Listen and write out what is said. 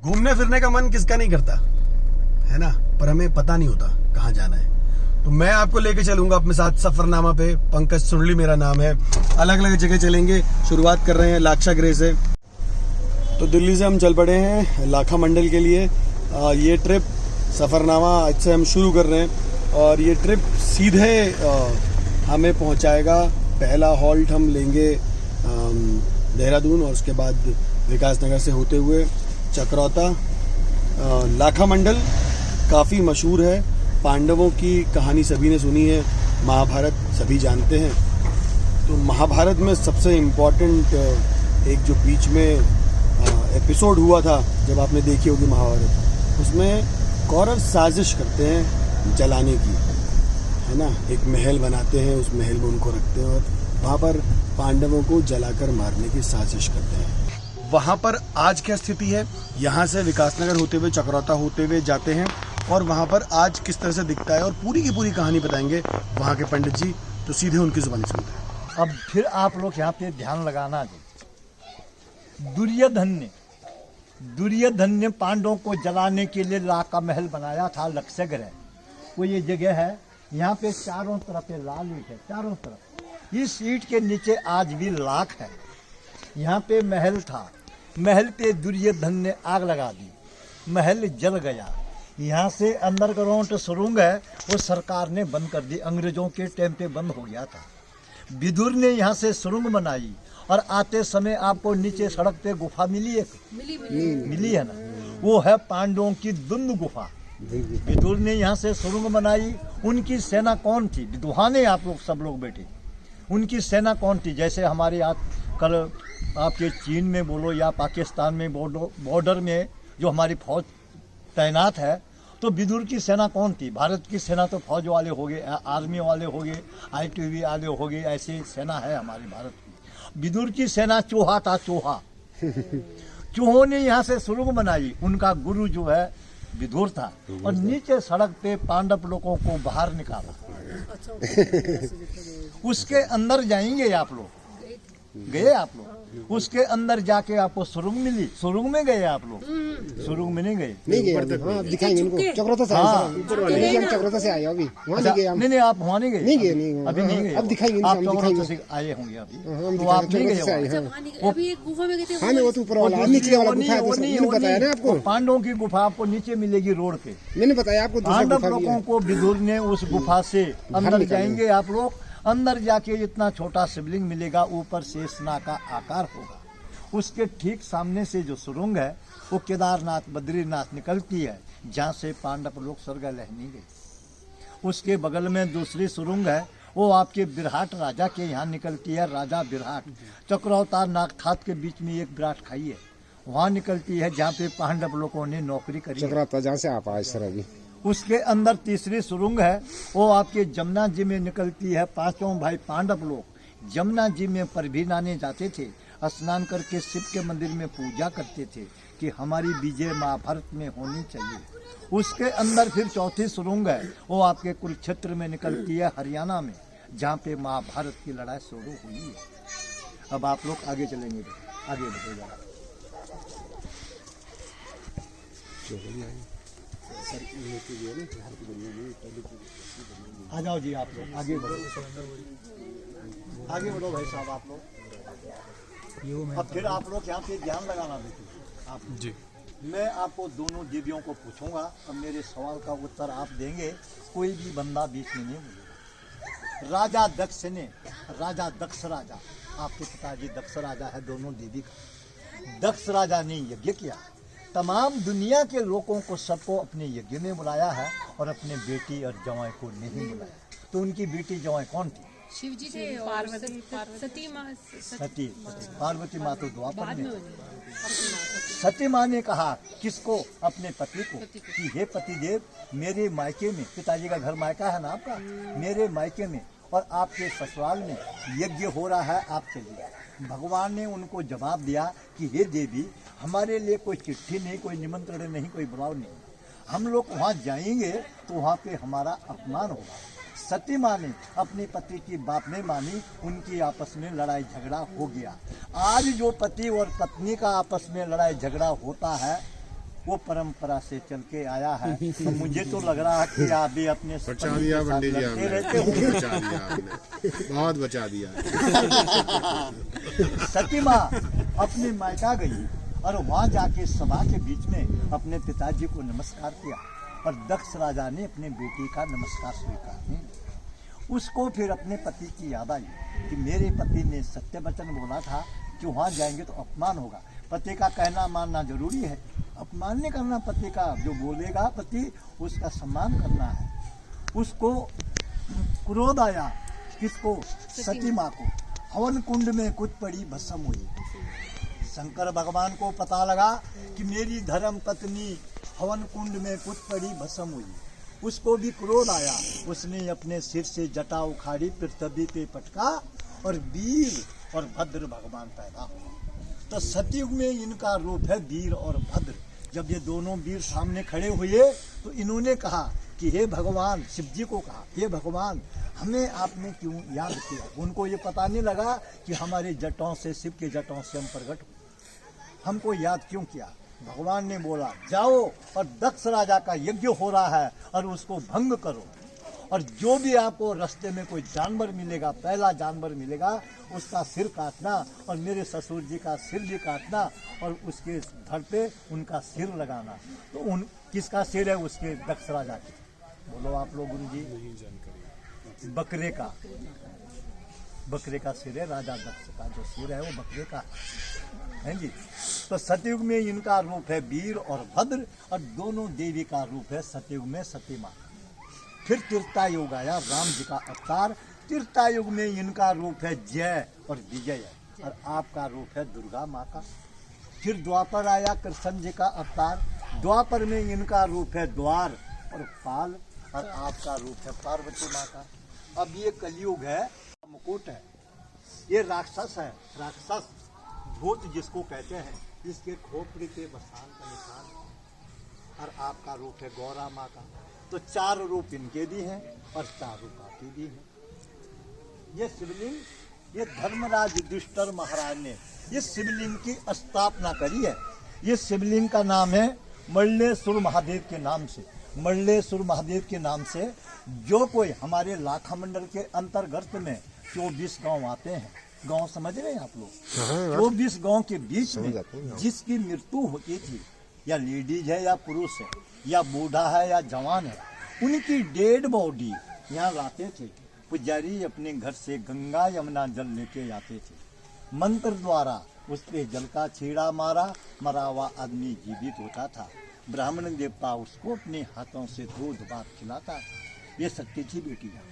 घूमने फिरने का मन किसका नहीं करता है ना, पर हमें पता नहीं होता कहाँ जाना है। तो मैं आपको लेके चलूंगा अपने साथ सफरनामा पे। पंकज सुरली मेरा नाम है। अलग अलग जगह चलेंगे। शुरुआत कर रहे हैं लाक्षा गृह से। तो दिल्ली से हम चल पड़े हैं लाखा मंडल के लिए। ये ट्रिप सफरनामा आज से हम शुरू कर रहे हैं और ये ट्रिप सीधे हमें पहुंचाएगा। पहला हॉल्ट हम लेंगे देहरादून और उसके बाद विकास नगर से होते हुए चक्रौता। लाखा मंडल काफ़ी मशहूर है। पांडवों की कहानी सभी ने सुनी है, महाभारत सभी जानते हैं। तो महाभारत में सबसे इम्पोर्टेंट एक जो बीच में एपिसोड हुआ था, जब आपने देखी होगी महाभारत, उसमें कौरव साजिश करते हैं जलाने की, है ना। एक महल बनाते हैं, उस महल में उनको रखते हैं और वहाँ पर पांडवों को जलाकर मारने की साजिश करते हैं। वहाँ पर आज क्या स्थिति है, यहाँ से विकासनगर होते हुए चक्रौता होते हुए जाते हैं और वहाँ पर आज किस तरह से दिखता है और पूरी की पूरी कहानी बताएंगे वहाँ के पंडित जी। तो सीधे उनकी जुबानी सुनते हैं। अब फिर आप लोग यहाँ पे ध्यान लगाना जी। दुर्योधन ने पांडवों को जलाने के लिए लाखा महल बनाया था, लक्षगृह। वो ये जगह है, यहाँ पे चारों तरफ लाल ईंट है, चारों तरफ। इस ईंट के नीचे आज भी लाख है। यहाँ पे महल था, महल पे दुर्योधन ने आग लगा दी, महल जल गया। यहाँ से अंडरग्राउंड सुरंग है, वो सरकार ने बंद कर दी, अंग्रेजों के टाइम पे बंद हो गया था। विदुर ने यहाँ से सुरंग बनाई और आते समय आपको नीचे सड़क पे गुफा मिली है, मिली है ना, वो है पांडवों की दुंद गुफा। विदुर ने यहाँ से सुरंग बनाई। उनकी सेना कौन थी, विद्वान आप लोग सब लोग बैठे, उनकी सेना कौन थी? जैसे हमारे यहाँ कल आपके चीन में बोलो या पाकिस्तान में बॉर्डर में जो हमारी फौज तैनात है, तो विदुर की सेना कौन थी? भारत की सेना तो फौज वाले हो गए, आर्मी वाले हो गए, ITV वाले हो गए, ऐसी सेना है हमारी भारत की। विदुर की सेना चूहा था, चूहा। चूहों ने यहाँ से सुरंग बनाई। उनका गुरु जो है विदुर था और नीचे सड़क पे पांडव लोगों को बाहर निकाला। उसके अंदर जाएंगे आप लोग, गए आप लोग? उसके अंदर जाके आपको सुरंग मिली, सुरंग में गए आप लोग? सुरंग में नहीं गए। हाँ, दिखाएंगे इनको। चक्रोता से हम चक्रोता से आए अभी, वहाँ नहीं गए। नहीं आप वहाँ नहीं गए, नहीं गए, अभी नहीं गए। अब दिखाएंगे, आप चक्रोता से आए होंगे अभी, तो आप नहीं गए। अभी एक गुफा में गए थे, हाँ वो तो ऊपर वाला नीचे वाला गुफा है, मैंने बताया ना आपको। पांडवों की गुफा आपको नीचे मिलेगी रोड पे, मैंने बताया आपको। पांडव लोगों को विदुर ने उस गुफा से अंदर जाएंगे आप लोग। अंदर जाके इतना छोटा शिवलिंग मिलेगा, ऊपर शेषनाग का आकार होगा। उसके ठीक सामने से जो सुरंग है वो केदारनाथ बद्रीनाथ निकलती है, जहाँ से पांडव लोग स्वर्ग लहनी गए। उसके बगल में दूसरी सुरंग है, वो आपके विराट राजा के यहाँ निकलती है, राजा विराट। चक्रौता नागखात के बीच में एक विराट खाई है, वहाँ निकलती है, जहाँ पे पांडव लोगों ने नौकरी करी। चक्रौता जहाँ से आप आए सर अभी। उसके अंदर तीसरी सुरंग है, वो आपके जमुना जी में निकलती है। पांचों भाई पांडव लोग जमुना जी में परभी नहाने जाते थे, स्नान करके शिव के मंदिर में पूजा करते थे कि हमारी विजय महाभारत में होनी चाहिए। उसके अंदर फिर चौथी सुरंग है, वो आपके कुरुक्षेत्र में निकलती है, हरियाणा में, जहाँ पे महाभारत की लड़ाई शुरू हुई है। अब आप लोग आगे चलेंगे, आगे बढ़ेगा। आ जाओ जी, आप लोग आगे बढ़ो, आगे बढ़ो भाई साहब आप लोग। अब फिर आप लोग यहाँ पे ध्यान लगाना देखिए आप जी। मैं आपको दोनों देवियों को पूछूंगा, अब मेरे सवाल का उत्तर आप देंगे, कोई भी बंदा बीच में नहीं बोलेगा। राजा दक्ष ने, राजा दक्ष राजा, आपके पिताजी दक्ष राजा है, दोनों देवी का। दक्ष राजा ने यज्ञ किया, तमाम दुनिया के लोगों को सबको अपने यज्ञ में बुलाया है और अपने बेटी और जवाई को नहीं बुलाया। तो उनकी बेटी जवाई कौन थी? शिव जी थे, सती माँ। सती पार्वती माँ तो द्वापर में। सती माँ ने कहा किसको? अपने पति को, कि हे पतिदेव, मेरे मायके में, पिताजी का घर मायका है ना आपका, मेरे मायके में और आपके ससुराल में यज्ञ हो रहा है, आप चलिए। भगवान ने उनको जवाब दिया कि हे देवी, हमारे लिए कोई चिट्ठी नहीं, कोई निमंत्रण नहीं, कोई बुलाव नहीं, हम लोग वहाँ जाएंगे तो वहाँ पे हमारा अपमान होगा। सती माँ ने अपने पति की बात नहीं मानी, उनकी आपस में लड़ाई झगड़ा हो गया। आज जो पति और पत्नी का आपस में लड़ाई झगड़ा होता है, वो परंपरा से चल के आया है। तो मुझे तो लग रहा है कि आप भी अपने बचा दिया पंडित जी आपने, रहते हो। बचा दिया आपने, बहुत बचा दिया। सती माँ अपने मायका गई और वहां जाके सभा के बीच में अपने पिताजी को नमस्कार किया और दक्ष राजा ने अपने बेटी का नमस्कार स्वीकार नहीं किया। उसको फिर अपने पति की याद आई कि मेरे पति ने सत्य वचन बोला था कि वहां जाएंगे तो अपमान होगा। पति का कहना मानना जरूरी है, अपमान नहीं करना पति का। जो बोलेगा पति उसका सम्मान करना है। उसको क्रोध आया, किसको? सती माँ को। हवन कुंड में कुछ पड़ी भस्म हुई। शंकर भगवान को पता लगा कि मेरी धर्म पत्नी हवन कुंड में कुछ पड़ी भस्म हुई। उसको भी क्रोध आया, उसने अपने सिर से जटा उखाड़ी, पृथ्वी पे पटका और वीर और भद्र भगवान पैदा हुआ। तो सतयुग में इनका रूप है वीर और भद्र। जब ये दोनों वीर सामने खड़े हुए तो इन्होंने कहा कि हे भगवान, शिव जी को कहा, हे भगवान हमें आपने क्यों याद किया। उनको ये पता नहीं लगा कि हमारे जटों से, शिव के जटों से हम प्रकट हुए, हमको याद क्यों किया। भगवान ने बोला जाओ और दक्ष राजा का यज्ञ हो रहा है और उसको भंग करो, और जो भी आपको रास्ते में कोई जानवर मिलेगा, पहला जानवर मिलेगा, उसका सिर काटना और मेरे ससुर जी का सिर भी काटना और उसके धड़ पे उनका सिर लगाना। तो उन किसका सिर है? उसके दक्ष राजा के। बोलो आप लोग गुरु जी। बकरे का, बकरे का सिर है राजा दक्ष का। जो सिर है वो बकरे का है जी। तो सतयुग में इनका रूप है वीर और भद्र, और दोनों देवी का रूप है सतयुग में सती माँ। फिर त्रेता युग आया, राम जी का अवतार। त्रेता युग में इनका रूप है जय और विजय, और आपका रूप है दुर्गा माँ का। फिर द्वापर आया, कृष्ण जी का अवतार। द्वापर में इनका रूप है द्वार और पाल, और आपका रूप है पार्वती माँ का। अब ये कलयुग है, मुकुट है, ये राक्षस है। राक्षस भूत जिसको कहते हैं, इसके खोपड़ी के बसान का निशान, और आपका रूप है गौरा माँ का। तो चार रूप इनके भी हैं और चार रूप आपके भी हैं। ये शिवलिंग, ये धर्मराज युधिष्ठिर महाराज ने ये शिवलिंग की स्थापना करी है। ये शिवलिंग का नाम है मल्लेश्वर महादेव के नाम से। मल्लेश्वर महादेव के नाम से जो कोई हमारे लाखा मंडल के अंतर्गत में 24 गांव आते हैं, गांव समझ रहे हैं आप लोग, 24 गांव के बीच में जिसकी मृत्यु होती थी, या लेडीज है या पुरुष है या बूढ़ा है या जवान है, उनकी डेड बॉडी यहाँ लाते थे। पुजारी अपने घर से गंगा यमुना जल लेके आते थे, मंत्र द्वारा उस पे जल का छेड़ा मारा, मरा हुआ आदमी जीवित होता था। ब्राह्मण देवता उसको अपने हाथों से दूध भात खिलाता। ये सत्य थी बेटियाँ।